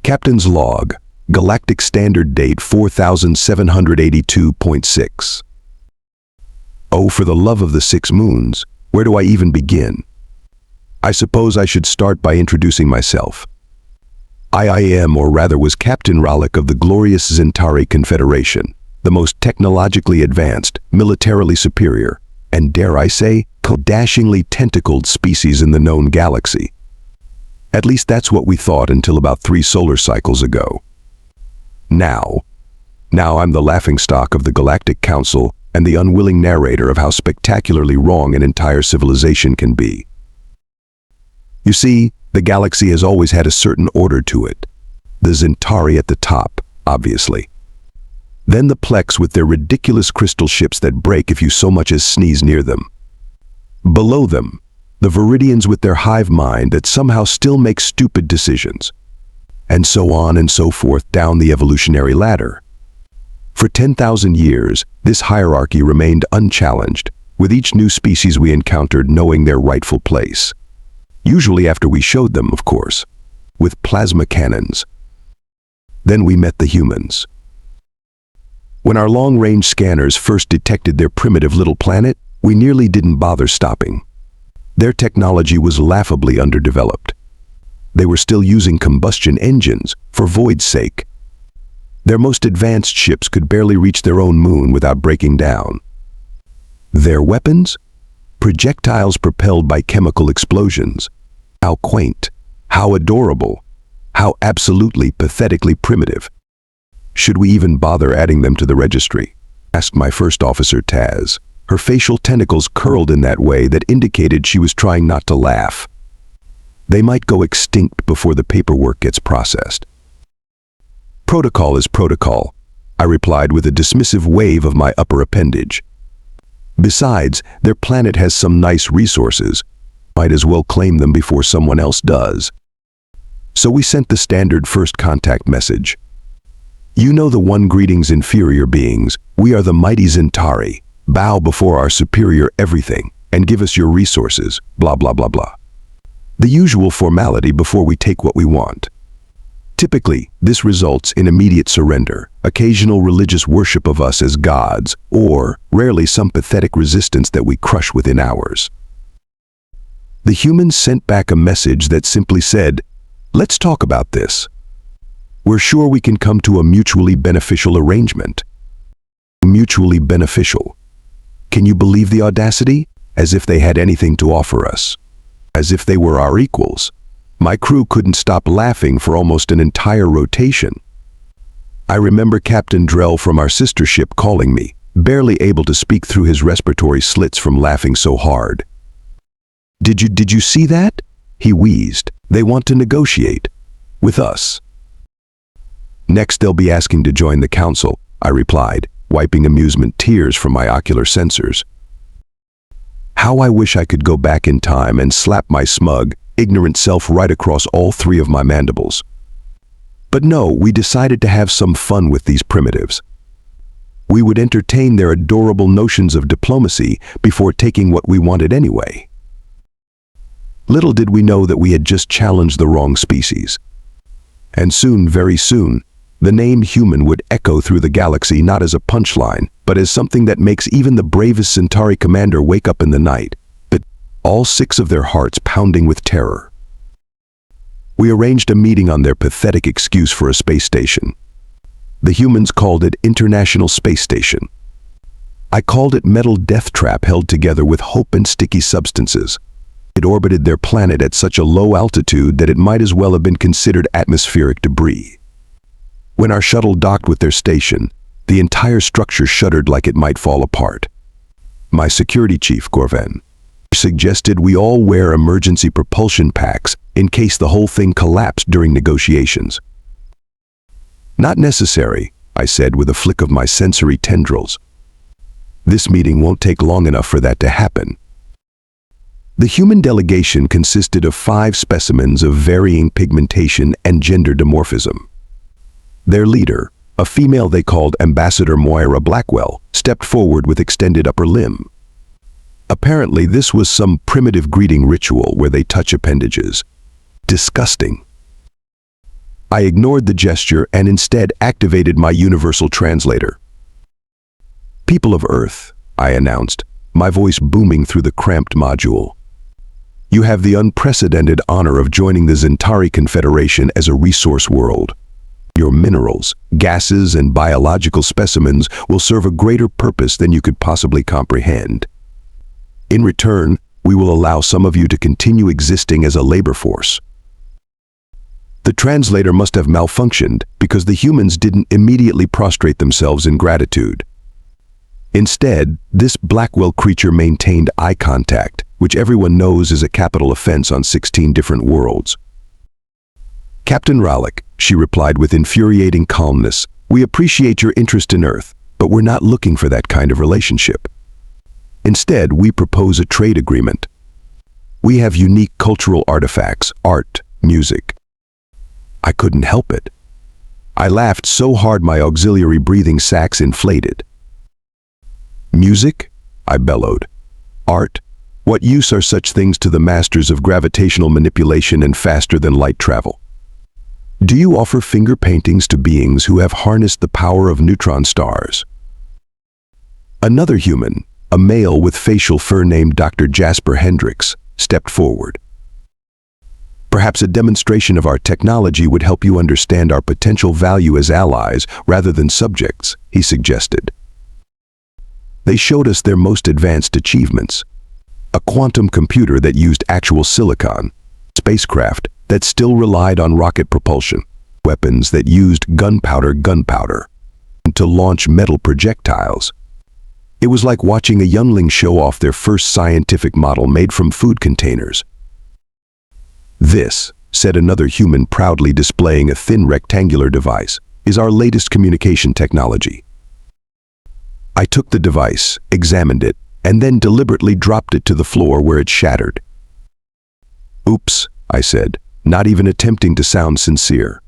Captain's Log, Galactic Standard Date 4782.6. Oh, for the love of the 6 moons, where do I even begin? I suppose I should start by introducing myself. I am, or rather was Captain Ralek of the glorious Zentari Confederation, the most technologically advanced, militarily superior, and dare I say, dashingly tentacled species in the known galaxy. At least that's what we thought until about 3 solar cycles ago. Now I'm the laughingstock of the Galactic Council and the unwilling narrator of how spectacularly wrong an entire civilization can be. You see, the galaxy has always had a certain order to it. The Zentari at the top, obviously. Then the Plex with their ridiculous crystal ships that break if you so much as sneeze near them. Below them, the Viridians with their hive mind that somehow still make stupid decisions. And so on and so forth down the evolutionary ladder. For 10,000 years, this hierarchy remained unchallenged, with each new species we encountered knowing their rightful place. Usually after we showed them, of course, with plasma cannons. Then we met the humans. When our long-range scanners first detected their primitive little planet, we nearly didn't bother stopping. Their technology was laughably underdeveloped. They were still using combustion engines, for void's sake. Their most advanced ships could barely reach their own moon without breaking down. Their weapons? Projectiles propelled by chemical explosions. How quaint, how adorable, how absolutely pathetically primitive. Should we even bother adding them to the registry? Asked my first officer, Taz. Her facial tentacles curled in that way that indicated she was trying not to laugh. They might go extinct before the paperwork gets processed. Protocol is protocol, I replied with a dismissive wave of my upper appendage. Besides, their planet has some nice resources. Might as well claim them before someone else does. So we sent the standard first contact message. You know the one, greetings inferior beings, we are the mighty Zentari. Bow before our superior everything, and give us your resources, blah blah blah blah. The usual formality before we take what we want. Typically, this results in immediate surrender, occasional religious worship of us as gods, or, rarely, some pathetic resistance that we crush within hours. The humans sent back a message that simply said, let's talk about this. We're sure we can come to a mutually beneficial arrangement. Mutually beneficial. Can you believe the audacity? As if they had anything to offer us. As if they were our equals. My crew couldn't stop laughing for almost an entire rotation. I remember Captain Drell from our sister ship calling me, barely able to speak through his respiratory slits from laughing so hard. Did you see that? He wheezed. They want to negotiate. With us. Next they'll be asking to join the council, I replied, wiping amusement tears from my ocular sensors. How I wish I could go back in time and slap my smug, ignorant self right across all 3 of my mandibles. But no, we decided to have some fun with these primitives. We would entertain their adorable notions of diplomacy before taking what we wanted anyway. Little did we know that we had just challenged the wrong species. And soon, very soon, the name human would echo through the galaxy not as a punchline, but as something that makes even the bravest Centauri commander wake up in the night, but all 6 of their hearts pounding with terror. We arranged a meeting on their pathetic excuse for a space station. The humans called it International Space Station. I called it metal death trap held together with hope and sticky substances. It orbited their planet at such a low altitude that it might as well have been considered atmospheric debris. When our shuttle docked with their station, the entire structure shuddered like it might fall apart. My security chief, Gorven, suggested we all wear emergency propulsion packs in case the whole thing collapsed during negotiations. Not necessary, I said with a flick of my sensory tendrils. This meeting won't take long enough for that to happen. The human delegation consisted of 5 specimens of varying pigmentation and gender dimorphism. Their leader, a female they called Ambassador Moira Blackwell, stepped forward with extended upper limb. Apparently this was some primitive greeting ritual where they touch appendages. Disgusting. I ignored the gesture and instead activated my universal translator. "People of Earth," I announced, my voice booming through the cramped module. "You have the unprecedented honor of joining the Zentari Confederation as a resource world. Your minerals, gases, and biological specimens will serve a greater purpose than you could possibly comprehend. In return, we will allow some of you to continue existing as a labor force." The translator must have malfunctioned because the humans didn't immediately prostrate themselves in gratitude. Instead, this Blackwell creature maintained eye contact, which everyone knows is a capital offense on 16 different worlds. "Captain Ralek," she replied with infuriating calmness, "we appreciate your interest in Earth, but we're not looking for that kind of relationship. Instead, we propose a trade agreement. We have unique cultural artifacts, art, music." I couldn't help it. I laughed so hard my auxiliary breathing sacs inflated. "Music?" I bellowed. "Art? What use are such things to the masters of gravitational manipulation and faster-than-light travel? Do you offer finger paintings to beings who have harnessed the power of neutron stars?" Another human, a male with facial fur named Dr. Jasper Hendricks, stepped forward. "Perhaps a demonstration of our technology would help you understand our potential value as allies rather than subjects," he suggested. They showed us their most advanced achievements. A quantum computer that used actual silicon, spacecraft that still relied on rocket propulsion, weapons that used gunpowder, to launch metal projectiles. It was like watching a youngling show off their first scientific model made from food containers. "This," said another human proudly displaying a thin rectangular device, "is our latest communication technology." I took the device, examined it, and then deliberately dropped it to the floor where it shattered. "Oops," I said, not even attempting to sound sincere.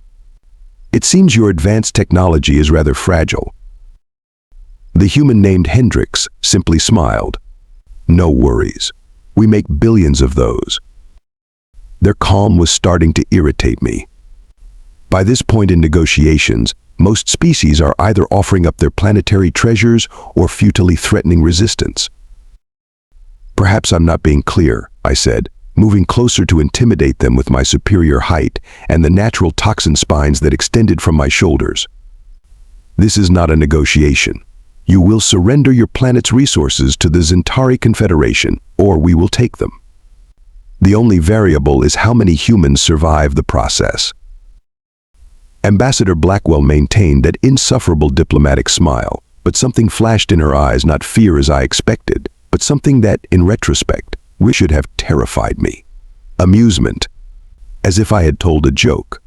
"It seems your advanced technology is rather fragile." The human named Hendricks simply smiled. "No worries. We make billions of those." Their calm was starting to irritate me. By this point in negotiations, most species are either offering up their planetary treasures or futilely threatening resistance. "Perhaps I'm not being clear," I said, moving closer to intimidate them with my superior height and the natural toxin spines that extended from my shoulders. "This is not a negotiation. You will surrender your planet's resources to the Zentari Confederation, or we will take them. The only variable is how many humans survive the process." Ambassador Blackwell maintained that insufferable diplomatic smile, but something flashed in her eyes, not fear as I expected, but something that, in retrospect, should have terrified me. Amusement, as if I had told a joke.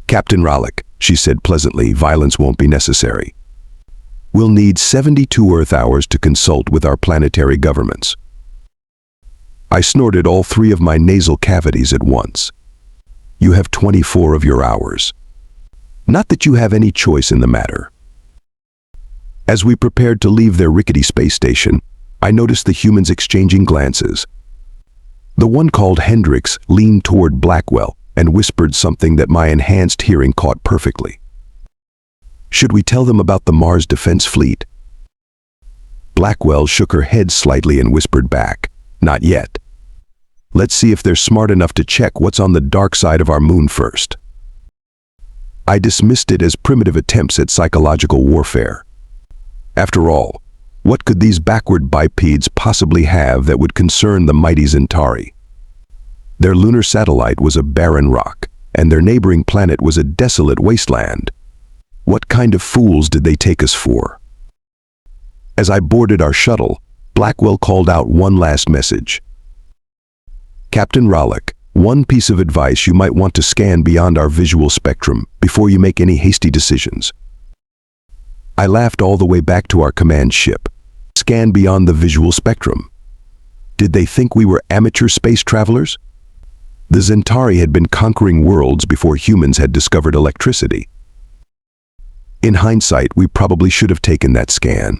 "Captain Ralek," she said pleasantly, "violence won't be necessary. We'll need 72 Earth hours to consult with our planetary governments." I snorted all 3 of my nasal cavities at once. "You have 24 of your hours. Not that you have any choice in the matter." As we prepared to leave their rickety space station, I noticed the humans exchanging glances. The one called Hendricks leaned toward Blackwell and whispered something that my enhanced hearing caught perfectly. "Should we tell them about the Mars Defense Fleet?" Blackwell shook her head slightly and whispered back, "Not yet. Let's see if they're smart enough to check what's on the dark side of our moon first." I dismissed it as primitive attempts at psychological warfare. After all, what could these backward bipeds possibly have that would concern the mighty Zentari? Their lunar satellite was a barren rock, and their neighboring planet was a desolate wasteland. What kind of fools did they take us for? As I boarded our shuttle, Blackwell called out one last message. "Captain Ralek, one piece of advice you might want to scan beyond our visual spectrum before you make any hasty decisions." I laughed all the way back to our command ship. Scan beyond the visual spectrum. Did they think we were amateur space travelers? The Zentari had been conquering worlds before humans had discovered electricity. In hindsight, we probably should have taken that scan.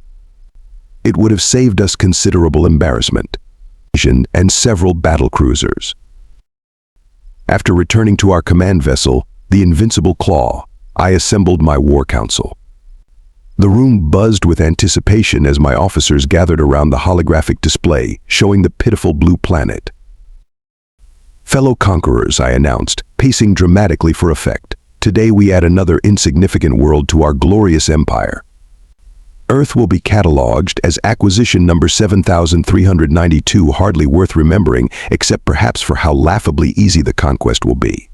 It would have saved us considerable embarrassment and several battle cruisers. After returning to our command vessel, The invincible claw. I assembled my war council. The room buzzed with anticipation as my officers gathered around the holographic display showing the pitiful blue planet. Fellow conquerors, I announced, pacing dramatically for effect. Today we add another insignificant world to our glorious empire. Earth will be cataloged as acquisition number 7392, hardly worth remembering, except perhaps for how laughably easy the conquest will be.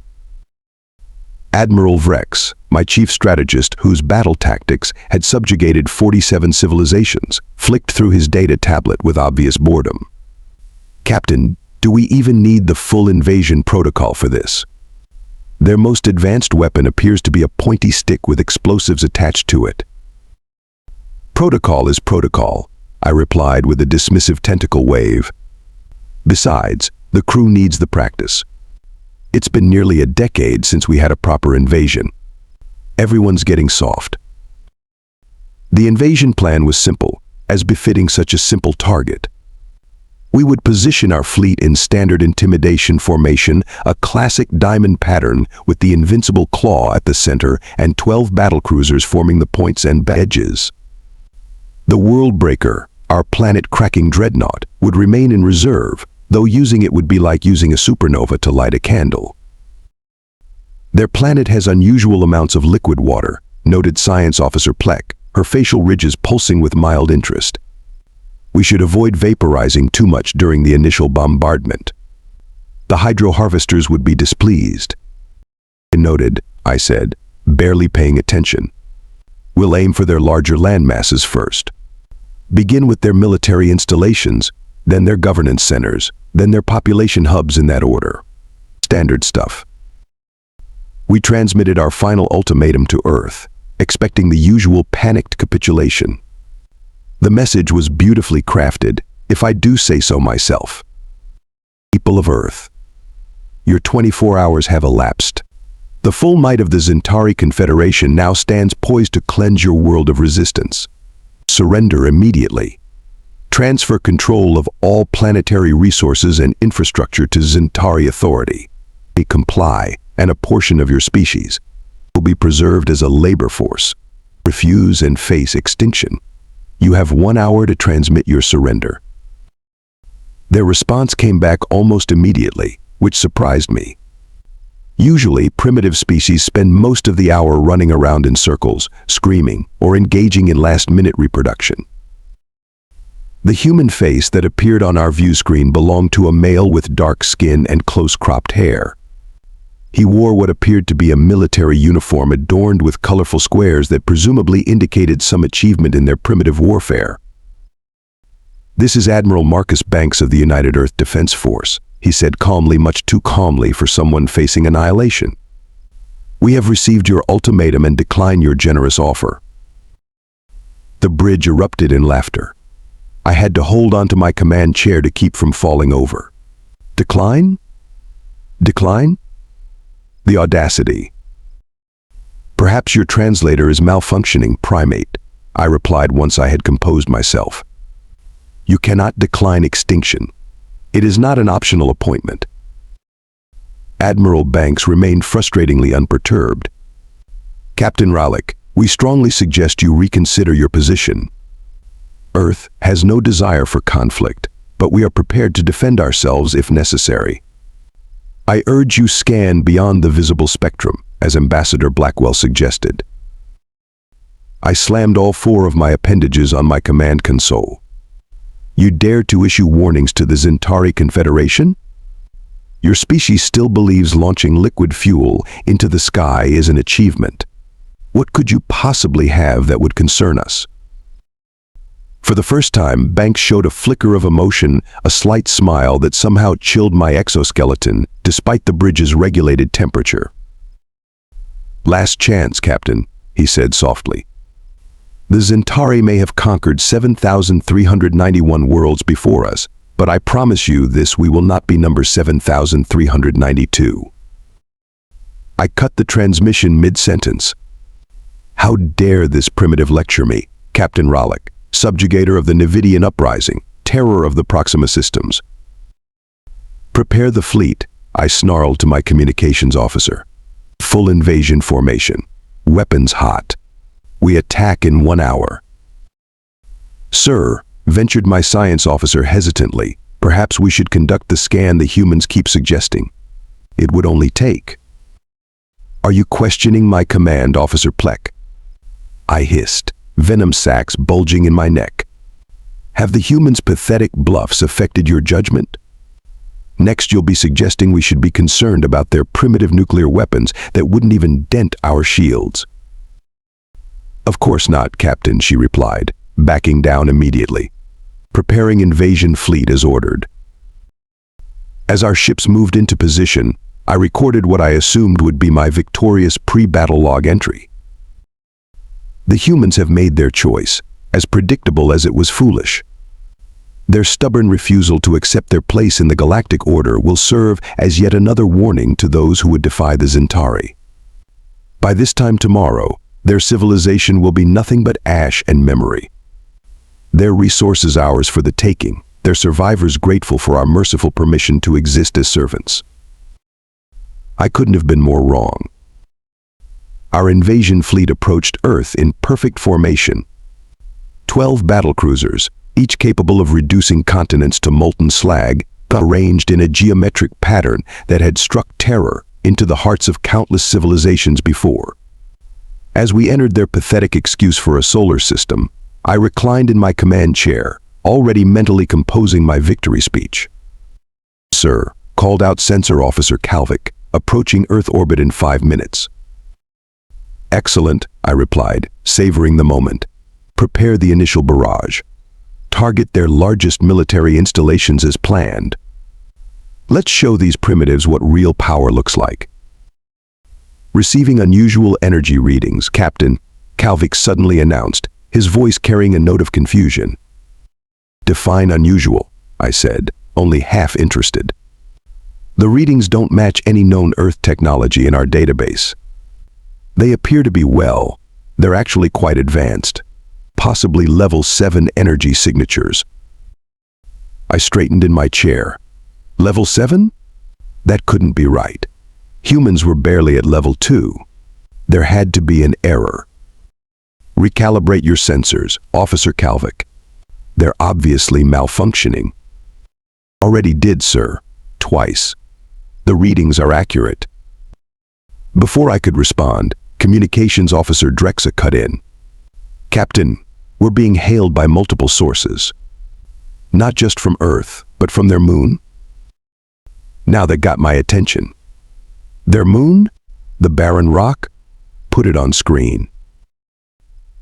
Admiral Vrex, my chief strategist whose battle tactics had subjugated 47 civilizations, flicked through his data tablet with obvious boredom. Captain, do we even need the full invasion protocol for this? Their most advanced weapon appears to be a pointy stick with explosives attached to it. Protocol is protocol, I replied with a dismissive tentacle wave. Besides, the crew needs the practice. It's been nearly a decade since we had a proper invasion. Everyone's getting soft. The invasion plan was simple, as befitting such a simple target. We would position our fleet in standard intimidation formation, a classic diamond pattern with the invincible claw at the center and 12 battlecruisers forming the points and edges. The Worldbreaker, our planet-cracking dreadnought, would remain in reserve, though using it would be like using a supernova to light a candle. Their planet has unusual amounts of liquid water, noted Science Officer Plek, her facial ridges pulsing with mild interest. We should avoid vaporizing too much during the initial bombardment. The hydro-harvesters would be displeased. Noted, I said, barely paying attention. We'll aim for their larger land masses first. Begin with their military installations, then their governance centers, then their population hubs in that order. Standard stuff. We transmitted our final ultimatum to Earth, expecting the usual panicked capitulation. The message was beautifully crafted, if I do say so myself. People of Earth, your 24 hours have elapsed. The full might of the Zentari Confederation now stands poised to cleanse your world of resistance. Surrender immediately. Transfer control of all planetary resources and infrastructure to Zentari authority. Comply, and a portion of your species will be preserved as a labor force. Refuse and face extinction. You have 1 hour to transmit your surrender. Their response came back almost immediately, which surprised me. Usually, primitive species spend most of the hour running around in circles, screaming, or engaging in last-minute reproduction. The human face that appeared on our view screen belonged to a male with dark skin and close-cropped hair. He wore what appeared to be a military uniform adorned with colorful squares that presumably indicated some achievement in their primitive warfare. "This is Admiral Marcus Banks of the United Earth Defense Force," he said calmly, much too calmly for someone facing annihilation. "We have received your ultimatum and decline your generous offer." The bridge erupted in laughter. I had to hold onto my command chair to keep from falling over. Decline? Decline? The audacity. "Perhaps your translator is malfunctioning, primate," I replied once I had composed myself. "You cannot decline extinction. It is not an optional appointment." Admiral Banks remained frustratingly unperturbed. "Captain Ralek, we strongly suggest you reconsider your position. Earth has no desire for conflict, but we are prepared to defend ourselves if necessary. I urge you scan beyond the visible spectrum, as Ambassador Blackwell suggested." I slammed all 4 of my appendages on my command console. "You dare to issue warnings to the Zentari Confederation? Your species still believes launching liquid fuel into the sky is an achievement. What could you possibly have that would concern us?" For the first time, Banks showed a flicker of emotion, a slight smile that somehow chilled my exoskeleton, despite the bridge's regulated temperature. "Last chance, Captain," he said softly. "The Zentari may have conquered 7,391 worlds before us, but I promise you this we will not be number 7,392. I cut the transmission mid-sentence. "How dare this primitive lecture me, Captain Ralek, subjugator of the Nevidian uprising, terror of the Proxima systems." "Prepare the fleet," I snarled to my communications officer. Full invasion formation. Weapons hot. We attack in 1 hour. Sir, ventured my science officer hesitantly, perhaps we should conduct the scan the humans keep suggesting. It would only take. Are you questioning my command, Officer Plek? I hissed, venom sacs bulging in my neck. Have the humans' pathetic bluffs affected your judgment? Next, you'll be suggesting we should be concerned about their primitive nuclear weapons that wouldn't even dent our shields. Of course not, Captain, she replied, backing down immediately. Preparing invasion fleet as ordered. As our ships moved into position, I recorded what I assumed would be my victorious pre-battle log entry. The humans have made their choice, as predictable as it was foolish. Their stubborn refusal to accept their place in the Galactic Order will serve as yet another warning to those who would defy the Zentari. By this time tomorrow, their civilization will be nothing but ash and memory. Their resources ours for the taking, their survivors grateful for our merciful permission to exist as servants. I couldn't have been more wrong. Our invasion fleet approached Earth in perfect formation. 12 battlecruisers, each capable of reducing continents to molten slag, arranged in a geometric pattern that had struck terror into the hearts of countless civilizations before. As we entered their pathetic excuse for a solar system, I reclined in my command chair, already mentally composing my victory speech. Sir, called out Sensor Officer Calvik, approaching Earth orbit in 5 minutes. Excellent, I replied, savoring the moment. Prepare the initial barrage. Target their largest military installations as planned. Let's show these primitives what real power looks like. Receiving unusual energy readings, Captain, Calvik suddenly announced, his voice carrying a note of confusion. Define unusual, I said, only half interested. The readings don't match any known Earth technology in our database. They appear to be they're actually quite advanced. Possibly level 7 energy signatures. I straightened in my chair. Level 7? That couldn't be right. Humans were barely at level 2. There had to be an error. Recalibrate your sensors, Officer Calvik. They're obviously malfunctioning. Already did, sir. Twice. The readings are accurate. Before I could respond, Communications Officer Drexa cut in. Captain, we're being hailed by multiple sources. Not just from Earth, but from their moon. Now that got my attention. Their moon? The barren rock? Put it on screen.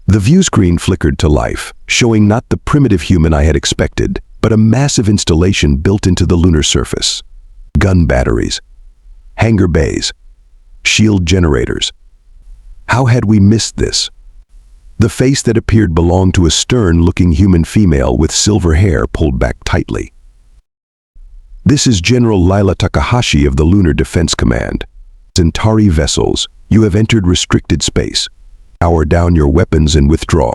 The view screen flickered to life, showing not the primitive human I had expected, but a massive installation built into the lunar surface. Gun batteries, hangar bays, shield generators. How had we missed this? The face that appeared belonged to a stern-looking human female with silver hair pulled back tightly. This is General Lila Takahashi of the Lunar Defense Command. Zentari vessels, you have entered restricted space. Power down your weapons and withdraw,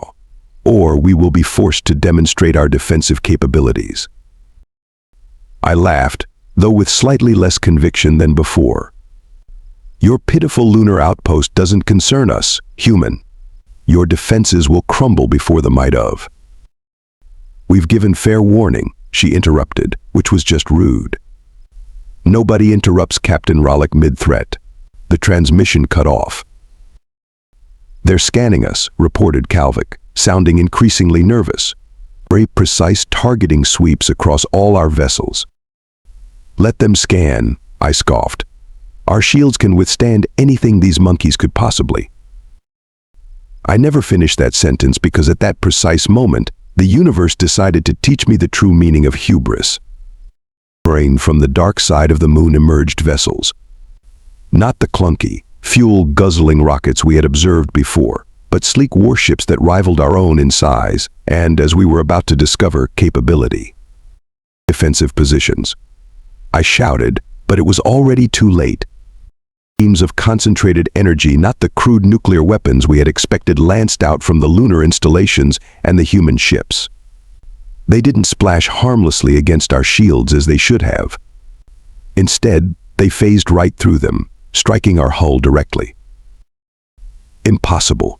or we will be forced to demonstrate our defensive capabilities. I laughed, though with slightly less conviction than before. Your pitiful lunar outpost doesn't concern us, human. Your defenses will crumble before the might of. We've given fair warning, she interrupted, which was just rude. Nobody interrupts Captain Ralek mid-threat. The transmission cut off. They're scanning us, reported Calvik, sounding increasingly nervous. Very precise targeting sweeps across all our vessels. Let them scan, I scoffed. Our shields can withstand anything these monkeys could possibly. I never finished that sentence because at that precise moment, the universe decided to teach me the true meaning of hubris. Brain from the dark side of the moon emerged vessels. Not the clunky, fuel-guzzling rockets we had observed before, but sleek warships that rivaled our own in size and, as we were about to discover, capability. Defensive positions. I shouted, but it was already too late. Beams of concentrated energy, not the crude nuclear weapons we had expected, lanced out from the lunar installations and the human ships. They didn't splash harmlessly against our shields as they should have. Instead, they phased right through them, striking our hull directly. Impossible,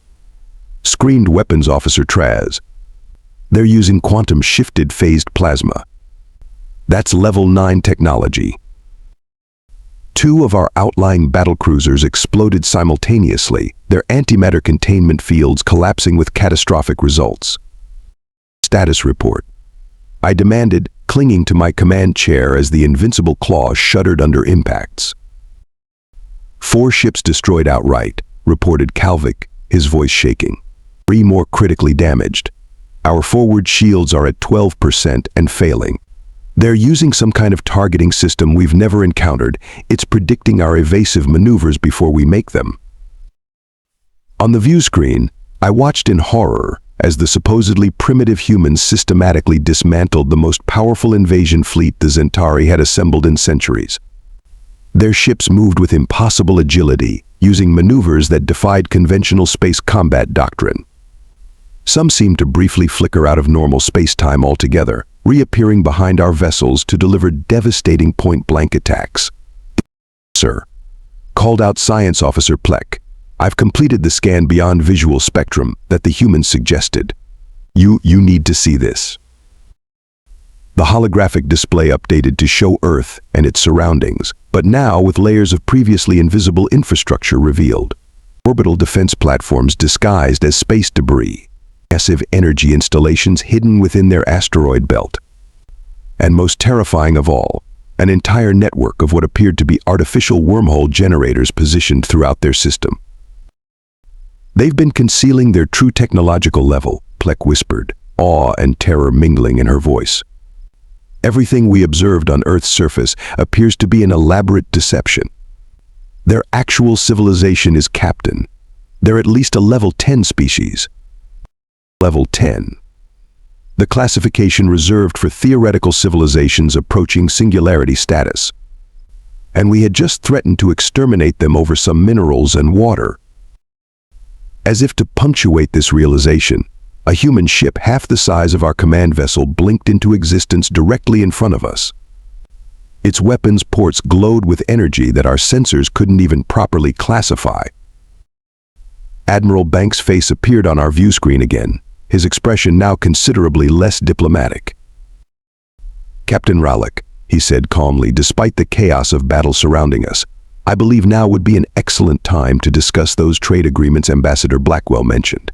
screamed Weapons Officer Traz. They're using quantum-shifted phased plasma. That's level 9 technology. 2 of our outlying battlecruisers exploded simultaneously, their antimatter containment fields collapsing with catastrophic results. Status report, I demanded, clinging to my command chair as the invincible claw shuddered under impacts. 4 ships destroyed outright, reported Kalvik, his voice shaking. 3 more critically damaged. Our forward shields are at 12% and failing. They're using some kind of targeting system we've never encountered. It's predicting our evasive maneuvers before we make them. On the view screen, I watched in horror as the supposedly primitive humans systematically dismantled the most powerful invasion fleet the Zentari had assembled in centuries. Their ships moved with impossible agility, using maneuvers that defied conventional space combat doctrine. Some seemed to briefly flicker out of normal space-time altogether, reappearing behind our vessels to deliver devastating point-blank attacks. Sir, called out Science Officer Plek, I've completed the scan beyond visual spectrum that the humans suggested. You need to see this. The holographic display updated to show Earth and its surroundings, but now with layers of previously invisible infrastructure revealed. Orbital defense platforms disguised as space debris. Massive energy installations hidden within their asteroid belt. And most terrifying of all, an entire network of what appeared to be artificial wormhole generators positioned throughout their system. They've been concealing their true technological level, Plek whispered, awe and terror mingling in her voice. Everything we observed on Earth's surface appears to be an elaborate deception. Their actual civilization is Captain. They're at least a level 10 species. Level 10. The classification reserved for theoretical civilizations approaching singularity status. And we had just threatened to exterminate them over some minerals and water. As if to punctuate this realization, a human ship half the size of our command vessel blinked into existence directly in front of us. Its weapons ports glowed with energy that our sensors couldn't even properly classify. Admiral Banks' face appeared on our view screen again, his expression now considerably less diplomatic. Captain Ralek, he said calmly, despite the chaos of battle surrounding us, I believe now would be an excellent time to discuss those trade agreements Ambassador Blackwell mentioned.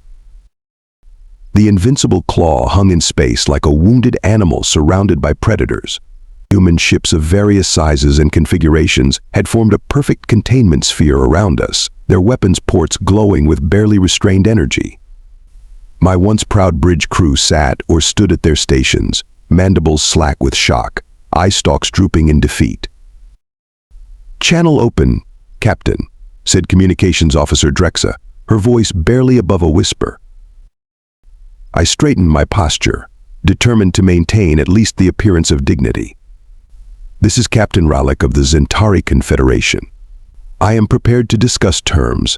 The invincible claw hung in space like a wounded animal surrounded by predators. Human ships of various sizes and configurations had formed a perfect containment sphere around us, their weapons ports glowing with barely restrained energy. My once proud bridge crew sat or stood at their stations, mandibles slack with shock, eye stalks drooping in defeat. Channel open, Captain, said Communications Officer Drexa, her voice barely above a whisper. I straightened my posture, determined to maintain at least the appearance of dignity. This is Captain Ralek of the Zentari Confederation. I am prepared to discuss terms.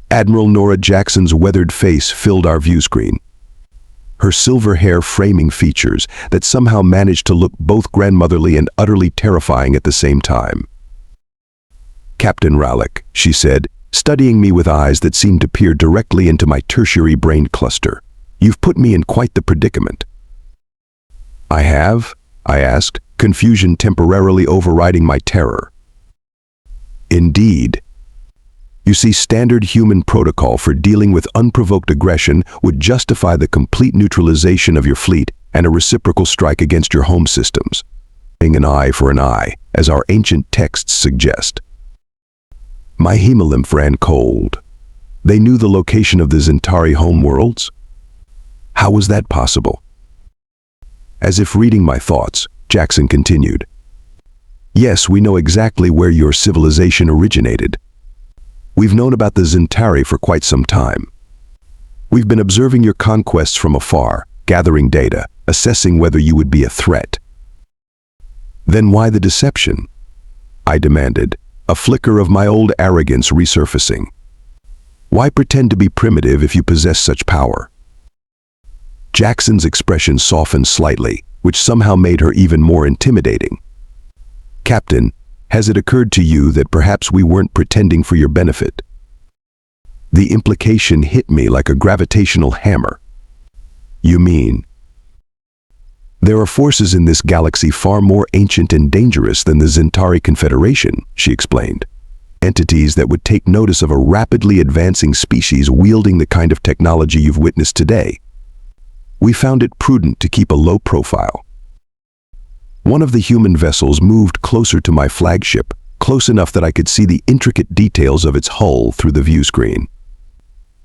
Admiral Nora Jackson's weathered face filled our view screen. Her silver hair framing features that somehow managed to look both grandmotherly and utterly terrifying at the same time. Captain Ralek, she said, studying me with eyes that seemed to peer directly into my tertiary brain cluster. You've put me in quite the predicament. I have? I asked, confusion temporarily overriding my terror. Indeed. You see, standard human protocol for dealing with unprovoked aggression would justify the complete neutralization of your fleet and a reciprocal strike against your home systems. An eye for an eye, as our ancient texts suggest. My hemolymph ran cold. They knew the location of the Zentari homeworlds? How was that possible? As if reading my thoughts, Jackson continued. Yes, we know exactly where your civilization originated. We've known about the Zentari for quite some time. We've been observing your conquests from afar, gathering data, assessing whether you would be a threat. Then why the deception? I demanded, a flicker of my old arrogance resurfacing. Why pretend to be primitive if you possess such power? Jackson's expression softened slightly, which somehow made her even more intimidating. Captain, Has it occurred to you that perhaps we weren't pretending for your benefit? The implication hit me like a gravitational hammer. You mean? There are forces in this galaxy far more ancient and dangerous than the Zentari Confederation, she explained. Entities that would take notice of a rapidly advancing species wielding the kind of technology you've witnessed today. We found it prudent to keep a low profile. One of the human vessels moved closer to my flagship, close enough that I could see the intricate details of its hull through the view screen.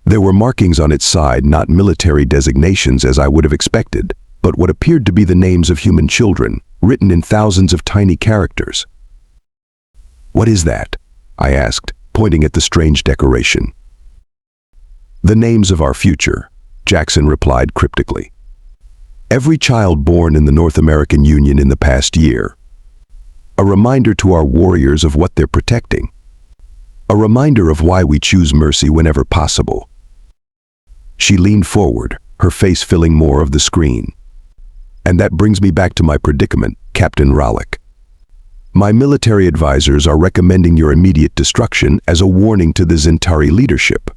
There were markings on its side, not military designations as I would have expected, but what appeared to be the names of human children, written in thousands of tiny characters. "What is that?" I asked, pointing at the strange decoration. "The names of our future," Jackson replied cryptically. "Every child born in the North American Union in the past year. A reminder to our warriors of what they're protecting. A reminder of why we choose mercy whenever possible." She leaned forward, her face filling more of the screen. "And that brings me back to my predicament, Captain Ralek. My military advisors are recommending your immediate destruction as a warning to the Zentari leadership.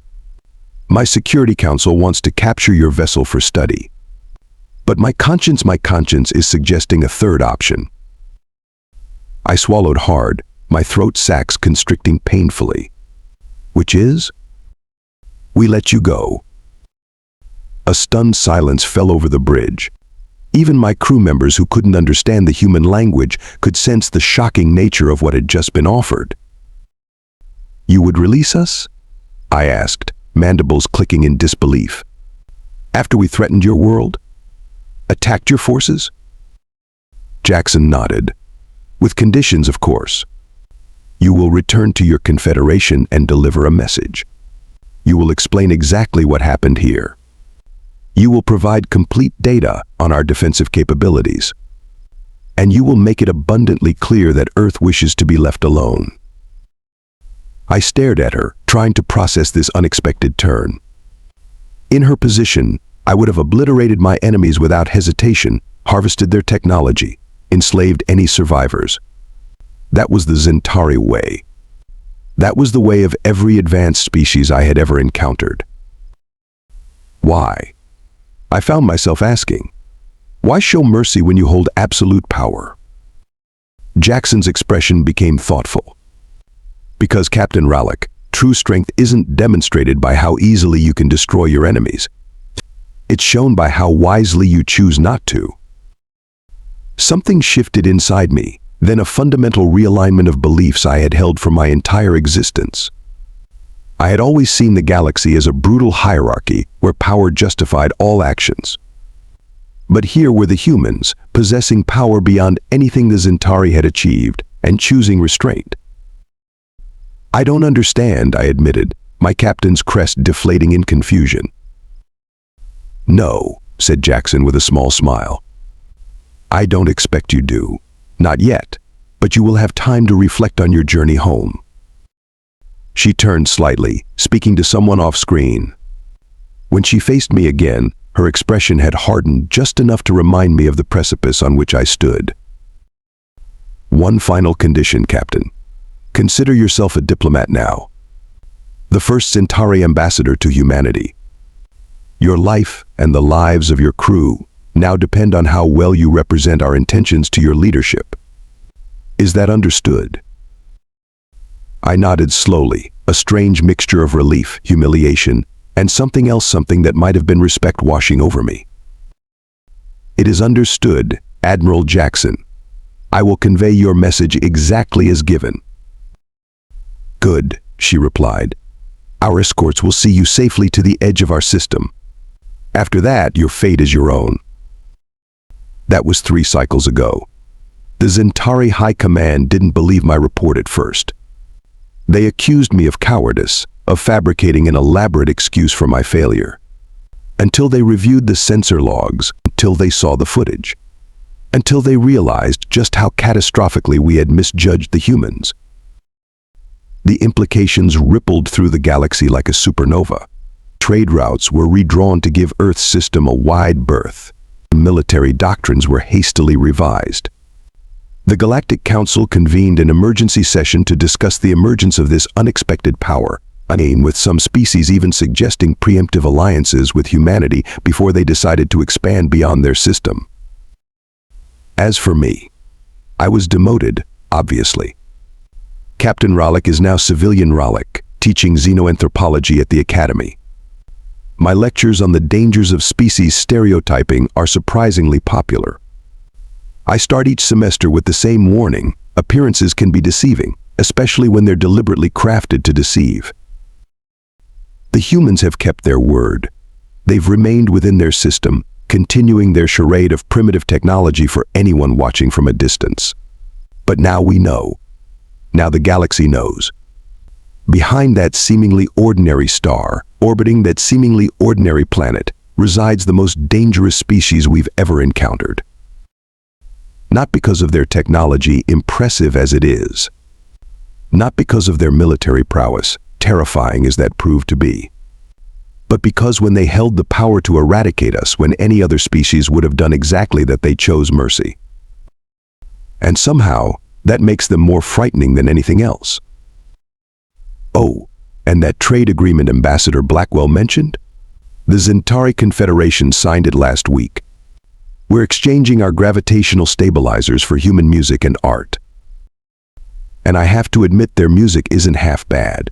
My Security Council wants to capture your vessel for study. But my conscience is suggesting a third option." I swallowed hard, my throat sacs constricting painfully. "Which is?" "We let you go." A stunned silence fell over the bridge. Even my crew members who couldn't understand the human language could sense the shocking nature of what had just been offered. "You would release us?" I asked, mandibles clicking in disbelief. "After we threatened your world? Attacked your forces?" Jackson nodded. "With conditions, of course. You will return to your Confederation and deliver a message. You will explain exactly what happened here. You will provide complete data on our defensive capabilities. And you will make it abundantly clear that Earth wishes to be left alone." I stared at her, trying to process this unexpected turn. In her position, I would have obliterated my enemies without hesitation, harvested their technology, enslaved any survivors. That was the Zentari way. That was the way of every advanced species I had ever encountered. Why? I found myself asking, why show mercy when you hold absolute power? Jackson's expression became thoughtful. "Because, Captain Ralek, true strength isn't demonstrated by how easily you can destroy your enemies. It's shown by how wisely you choose not to." Something shifted inside me, then a fundamental realignment of beliefs I had held for my entire existence. I had always seen the galaxy as a brutal hierarchy where power justified all actions. But here were the humans, possessing power beyond anything the Zentari had achieved, and choosing restraint. "I don't understand," I admitted, my captain's crest deflating in confusion. "No," said Jackson with a small smile. "I don't expect you do. Not yet, but you will have time to reflect on your journey home." She turned slightly, speaking to someone off-screen. When she faced me again, her expression had hardened just enough to remind me of the precipice on which I stood. "One final condition, Captain. Consider yourself a diplomat now. The first Zentari ambassador to humanity. Your life and the lives of your crew now depend on how well you represent our intentions to your leadership. Is that understood?" I nodded slowly, a strange mixture of relief, humiliation, and something that might have been respect washing over me. "It is understood, Admiral Jackson. I will convey your message exactly as given." "Good," she replied. "Our escorts will see you safely to the edge of our system. After that, your fate is your own." That was 3 cycles ago. The Zentari High Command didn't believe my report at first. They accused me of cowardice, of fabricating an elaborate excuse for my failure. Until they reviewed the sensor logs, until they saw the footage. Until they realized just how catastrophically we had misjudged the humans. The implications rippled through the galaxy like a supernova. Trade routes were redrawn to give Earth's system a wide berth. Military doctrines were hastily revised. The Galactic Council convened an emergency session to discuss the emergence of this unexpected power, with some species even suggesting preemptive alliances with humanity before they decided to expand beyond their system. As for me, I was demoted, obviously. Captain Ralek is now civilian Ralek, teaching xenoanthropology at the Academy. My lectures on the dangers of species stereotyping are surprisingly popular. I start each semester with the same warning: appearances can be deceiving, especially when they're deliberately crafted to deceive. The humans have kept their word. They've remained within their system, continuing their charade of primitive technology for anyone watching from a distance. But now we know. Now the galaxy knows. Behind that seemingly ordinary star, orbiting that seemingly ordinary planet, resides the most dangerous species we've ever encountered. Not because of their technology, impressive as it is. Not because of their military prowess, terrifying as that proved to be. But because when they held the power to eradicate us when any other species would have done exactly that, they chose mercy. And somehow, that makes them more frightening than anything else. Oh, and that trade agreement Ambassador Blackwell mentioned? The Zentari Confederation signed it last week. We're exchanging our gravitational stabilizers for human music and art. And I have to admit, their music isn't half bad.